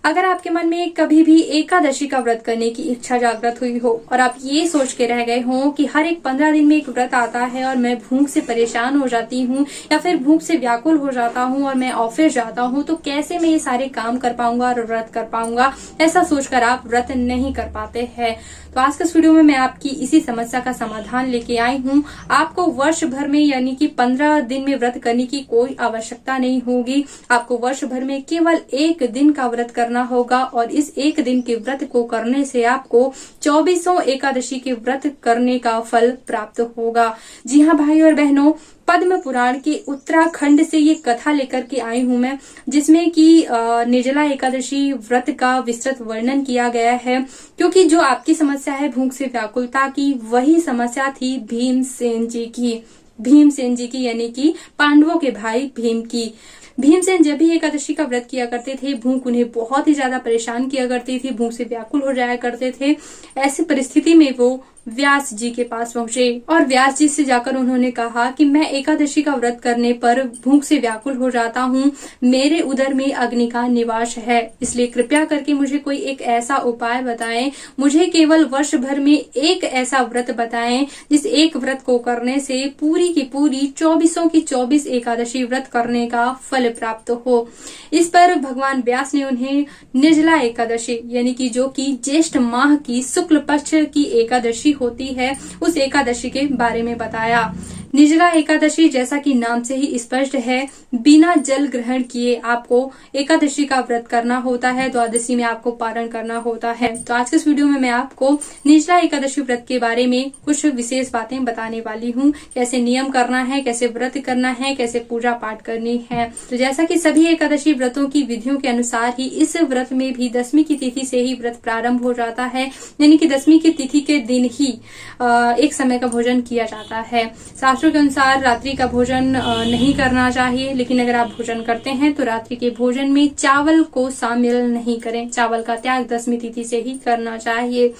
अगर आपके मन में कभी भी एकादशी का व्रत करने की इच्छा जागृत हुई हो और आप ये सोच के रह गए हो कि हर एक 15 दिन में एक व्रत आता है और मैं भूख से परेशान हो जाती हूँ या फिर भूख से व्याकुल हो जाता हूँ और मैं ऑफिस जाता हूँ, तो कैसे मैं ये सारे काम कर पाऊंगा और व्रत कर पाऊंगा, ऐसा सोचकर आप व्रत नहीं कर पाते हैं। तो आज के इस वीडियो में मैं आपकी इसी समस्या का समाधान लेके आई हूँ। आपको वर्ष भर में यानी कि 15 दिन में व्रत करने की कोई आवश्यकता नहीं होगी। आपको वर्ष भर में केवल एक दिन का व्रत करना होगा और इस एक दिन के व्रत को करने से आपको 24 एकादशी के व्रत करने का फल प्राप्त होगा। जी हाँ भाई और बहनों, पद्म पुराण के उत्तराखंड से ये कथा लेकर के आई हूँ मैं, जिसमें कि निर्जला एकादशी व्रत का विस्तृत वर्णन किया गया है। क्योंकि जो आपकी समस्या है भूख से व्याकुलता की, वही समस्या थी भीमसेन जी की यानी कि पांडवों के भाई भीम की। भीमसेन जब भी एकादशी का व्रत किया करते थे, भूख उन्हें बहुत ही ज्यादा परेशान किया करती थी, भूख से व्याकुल हो जाया करते थे। ऐसी परिस्थिति में वो व्यास जी के पास पहुंचे और व्यास जी से जाकर उन्होंने कहा कि मैं एकादशी का व्रत करने पर भूख से व्याकुल हो जाता हूँ, मेरे उदर में अग्नि का निवास है, इसलिए कृपया करके मुझे कोई एक ऐसा उपाय बताएं, मुझे केवल वर्ष भर में एक ऐसा व्रत बताएं जिस एक व्रत को करने से पूरी की पूरी 24 की 24 एकादशी व्रत करने का फल प्राप्त हो। इस पर भगवान व्यास ने उन्हें निर्जला एकादशी यानी कि जो कि ज्येष्ठ माह की शुक्ल पक्ष की एकादशी होती है, उस एकादशी के बारे में बताया। निर्जला एकादशी जैसा कि नाम से ही स्पष्ट है, बिना जल ग्रहण किए आपको एकादशी का व्रत करना होता है, द्वादशी में आपको पारण करना होता है। तो आज के इस वीडियो में मैं आपको निर्जला एकादशी व्रत के बारे में कुछ विशेष बातें बताने वाली हूँ, कैसे नियम करना है, कैसे व्रत करना है, कैसे पूजा पाठ करनी है। तो जैसा कि सभी एकादशी व्रतों की विधियों के अनुसार ही इस व्रत में भी 10वीं की तिथि से ही व्रत प्रारंभ हो जाता है, यानी कि 10वीं की तिथि के दिन ही एक समय का भोजन किया जाता है। शास्त्रों के अनुसार रात्रि का भोजन नहीं करना चाहिए, लेकिन अगर आप भोजन करते हैं तो रात्रि के भोजन में चावल को शामिल नहीं करें। चावल का त्याग 10वीं तिथि से ही करना चाहिए।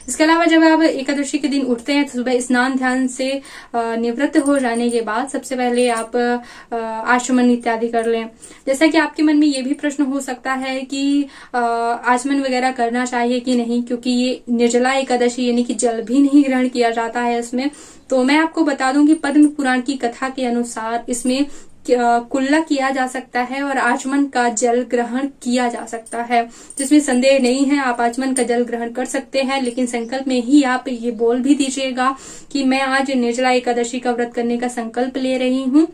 इसके अलावा जब आप एकादशी के दिन उठते हैं तो सुबह स्नान ध्यान से निवृत्त हो जाने के बाद सबसे पहले आप आचमन इत्यादि कर लें। जैसा कि आपके मन में ये भी प्रश्न हो सकता है कि आचमन वगैरह करना चाहिए कि नहीं, क्योंकि ये निर्जला एकादशी यानी कि जल भी नहीं ग्रहण किया जाता है इसमें। तो मैं आपको बता दूं कि पद्म पुराण की कथा के अनुसार इसमें कुल्ला किया जा सकता है और आचमन का जल ग्रहण किया जा सकता है, जिसमें संदेह नहीं है। आप आचमन का जल ग्रहण कर सकते हैं, लेकिन संकल्प में ही आप ये बोल भी दीजिएगा कि मैं आज निर्जला एकादशी का व्रत करने का संकल्प ले रही हूँ,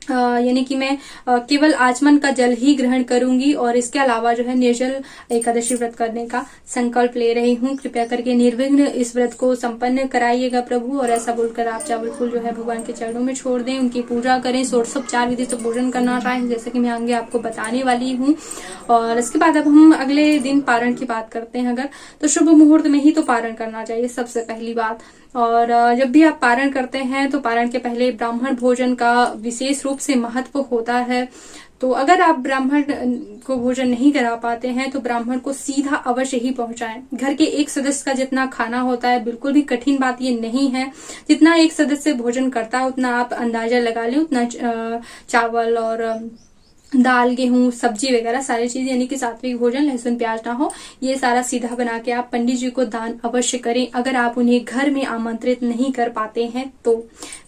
यानी कि मैं केवल आचमन का जल ही ग्रहण करूंगी और इसके अलावा जो है निर्जल एकादशी व्रत करने का संकल्प ले रही हूँ। कृपया करके निर्विघ्न इस व्रत को संपन्न कराइएगा प्रभु। और ऐसा बोलकर आप चावल फूल जो है भगवान के चरणों में छोड़ दें, उनकी पूजा करें, षोडशोपचार विधि से भोजन करना चाहिए, जैसे कि मैं आगे आपको बताने वाली हूँ। और इसके बाद अब हम अगले दिन पारण की बात करते हैं। अगर तो शुभ मुहूर्त में ही तो पारण करना चाहिए, सबसे पहली बात। और जब भी आप पारण करते हैं तो पारण के पहले ब्राह्मण भोजन का विशेष रूप से महत्व होता है। तो अगर आप ब्राह्मण को भोजन नहीं करा पाते हैं तो ब्राह्मण को सीधा अवश्य ही पहुंचाएं। घर के एक सदस्य का जितना खाना होता है, बिल्कुल भी कठिन बात ये नहीं है, जितना एक सदस्य भोजन करता है उतना आप अंदाजा लगा लें, उतना चावल और दाल, गेहूं, सब्जी वगैरह सारी चीज यानी कि सात्विक भोजन, लहसुन प्याज ना हो, ये सारा सीधा बना के आप पंडित जी को दान अवश्य करें, अगर आप उन्हें घर में आमंत्रित नहीं कर पाते हैं तो।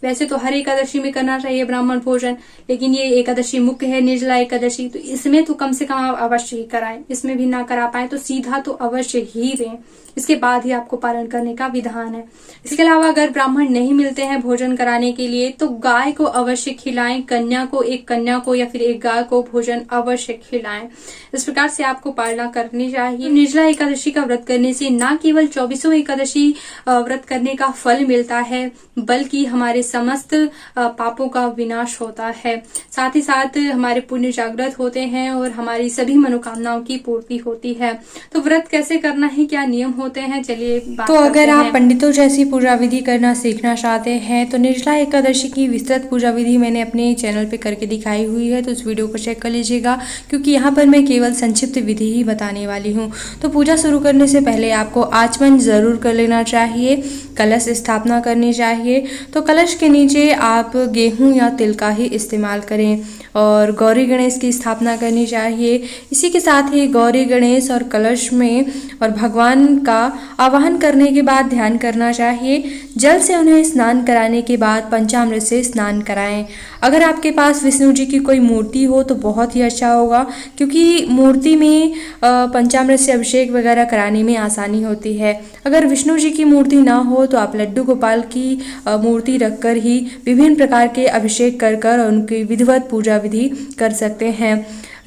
वैसे तो हर एकादशी में करना चाहिए ब्राह्मण भोजन, लेकिन ये एकादशी मुख्य है निर्जला एकादशी, तो इसमें तो कम से कम आप अवश्य ही कराएं। इसमें भी ना करा पाए तो सीधा तो अवश्य ही दें, इसके बाद ही आपको पारण करने का विधान है। इसके अलावा अगर ब्राह्मण नहीं मिलते हैं भोजन कराने के लिए तो गाय को अवश्य खिलाएं, एक कन्या को या फिर एक गाय को भोजन अवश्य खिलाएं। इस प्रकार से आपको पालना करनी चाहिए। निर्जला एकादशी का व्रत करने से न केवल 24 एकादशी व्रत करने का फल मिलता है, बल्कि हमारे समस्त पापों का विनाश होता है, साथ ही साथ हमारे पुण्य जागृत होते हैं और हमारी सभी मनोकामनाओं की पूर्ति होती है। तो व्रत कैसे करना है, क्या नियम होते हैं, चलिए बात तो अगर आप पंडितों जैसी पूजा विधि करना सीखना चाहते हैं तो निर्जला एकादशी की विस्तृत पूजा विधि मैंने अपने चैनल पे करके दिखाई हुई है, तो उस वीडियो को चेक कर लीजिएगा, क्योंकि यहाँ पर मैं केवल संक्षिप्त विधि ही बताने वाली हूँ। तो पूजा शुरू करने से पहले आपको आचमन जरूर कर लेना चाहिए, कलश स्थापना करनी चाहिए। तो कलश के नीचे आप गेहूं या तिल का ही इस्तेमाल करें और गौरी गणेश की स्थापना करनी चाहिए। इसी के साथ ही गौरी गणेश और कलश में और भगवान का आवाहन करने के बाद ध्यान करना चाहिए। जल से उन्हें स्नान कराने के बाद पंचामृत से स्नान कराएं। अगर आपके पास विष्णु जी की कोई मूर्ति हो तो बहुत ही अच्छा होगा, क्योंकि मूर्ति में पंचामृत से अभिषेक वगैरह कराने में आसानी होती है। अगर विष्णु जी की मूर्ति ना हो तो आप लड्डू गोपाल की मूर्ति रखकर ही विभिन्न प्रकार के अभिषेक कर उनकी विधिवत पूजा विधि कर सकते हैं।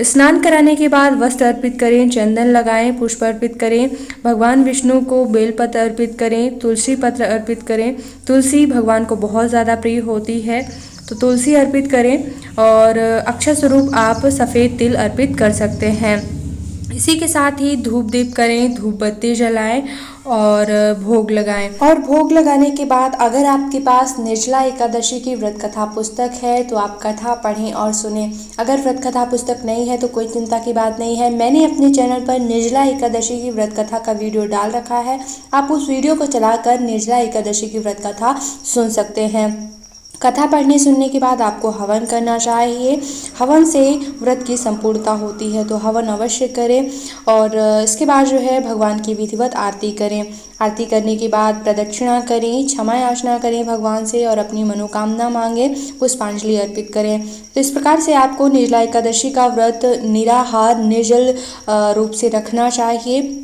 स्नान कराने के बाद वस्त्र अर्पित करें, चंदन लगाएं, पुष्प अर्पित करें, भगवान विष्णु को बेलपत्र अर्पित करें, तुलसी पत्र अर्पित करें। तुलसी भगवान को बहुत ज़्यादा प्रिय होती है, तो तुलसी अर्पित करें और अक्षय स्वरूप आप सफ़ेद तिल अर्पित कर सकते हैं। इसी के साथ ही धूप दीप करें, धूप बत्ती जलाएं और भोग लगाएं। और भोग लगाने के बाद अगर आपके पास निर्जला एकादशी की व्रत कथा पुस्तक है तो आप कथा पढ़ें और सुनें। अगर व्रत कथा पुस्तक नहीं है तो कोई चिंता की बात नहीं है, मैंने अपने चैनल पर निर्जला एकादशी की व्रत कथा का वीडियो डाल रखा है। आप उस वीडियो को चलाकर निर्जला एकादशी की व्रत कथा सुन सकते हैं। कथा पढ़ने सुनने के बाद आपको हवन करना चाहिए। हवन से व्रत की संपूर्णता होती है, तो हवन अवश्य करें। और इसके बाद जो है भगवान की विधिवत आरती करें। आरती करने के बाद प्रदक्षिणा करें, क्षमा याचना करें भगवान से और अपनी मनोकामना मांगें, पुष्पांजलि अर्पित करें। तो इस प्रकार से आपको निर्जला एकादशी का व्रत निराहार निर्जल रूप से रखना चाहिए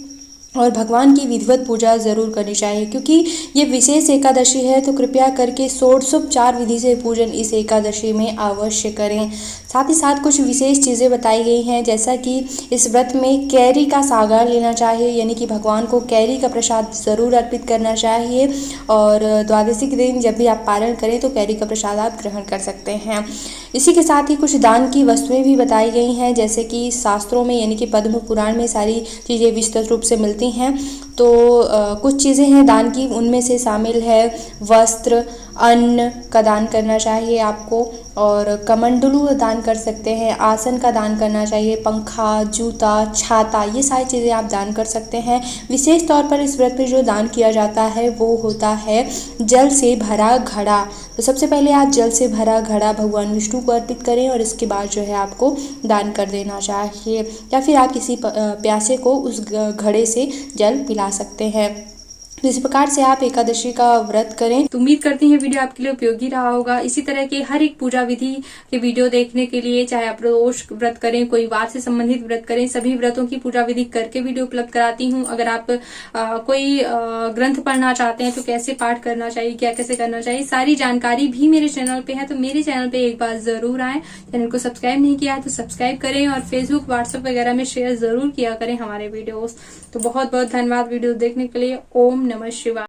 और भगवान की विधिवत पूजा ज़रूर करनी चाहिए, क्योंकि ये विशेष एकादशी है। तो कृपया करके षोडशोपचार विधि से पूजन इस एकादशी में अवश्य करें। साथ ही साथ कुछ विशेष चीज़ें बताई गई हैं, जैसा कि इस व्रत में कैरी का सागर लेना चाहिए, यानी कि भगवान को कैरी का प्रसाद ज़रूर अर्पित करना चाहिए। और द्वादशी के दिन जब भी आप पारण करें तो कैरी का प्रसाद आप ग्रहण कर सकते हैं। इसी के साथ ही कुछ दान की वस्तुएं भी बताई गई हैं, जैसे कि शास्त्रों में यानी कि पद्म पुराण में सारी चीज़ें विस्तृत रूप से मिलती हैं। तो कुछ चीज़ें हैं दान की, उनमें से शामिल है वस्त्र, अन्न का दान करना चाहिए आपको, और कमंडलू दान कर सकते हैं, आसन का दान करना चाहिए, पंखा, जूता, छाता, ये सारी चीज़ें आप दान कर सकते हैं। विशेष तौर पर इस व्रत में जो दान किया जाता है वो होता है जल से भरा घड़ा। तो सबसे पहले आप जल से भरा घड़ा भगवान विष्णु को अर्पित करें और इसके बाद जो है आपको दान कर देना चाहिए, या फिर आप किसी प्यासे को उस घड़े से जल पिला सकते हैं। तो इस प्रकार से आप एकादशी का व्रत करें। तो उम्मीद करती हैं वीडियो आपके लिए उपयोगी रहा होगा। इसी तरह के हर एक पूजा विधि के वीडियो देखने के लिए, चाहे आप रोज व्रत करें, कोई वार से संबंधित व्रत करें, सभी व्रतों की पूजा विधि करके वीडियो उपलब्ध कराती हूँ। अगर आप कोई ग्रंथ पढ़ना चाहते हैं तो कैसे पाठ करना चाहिए, क्या कैसे करना चाहिए, सारी जानकारी भी मेरे चैनल पे है। तो मेरे चैनल पे एक बार जरूर आए। चैनल को सब्सक्राइब नहीं किया है तो सब्सक्राइब करें और फेसबुक, व्हाट्सएप वगैरह में शेयर जरूर किया करें हमारे वीडियोस। तो बहुत बहुत धन्यवाद वीडियो देखने के लिए। ओम नमः शिवाय।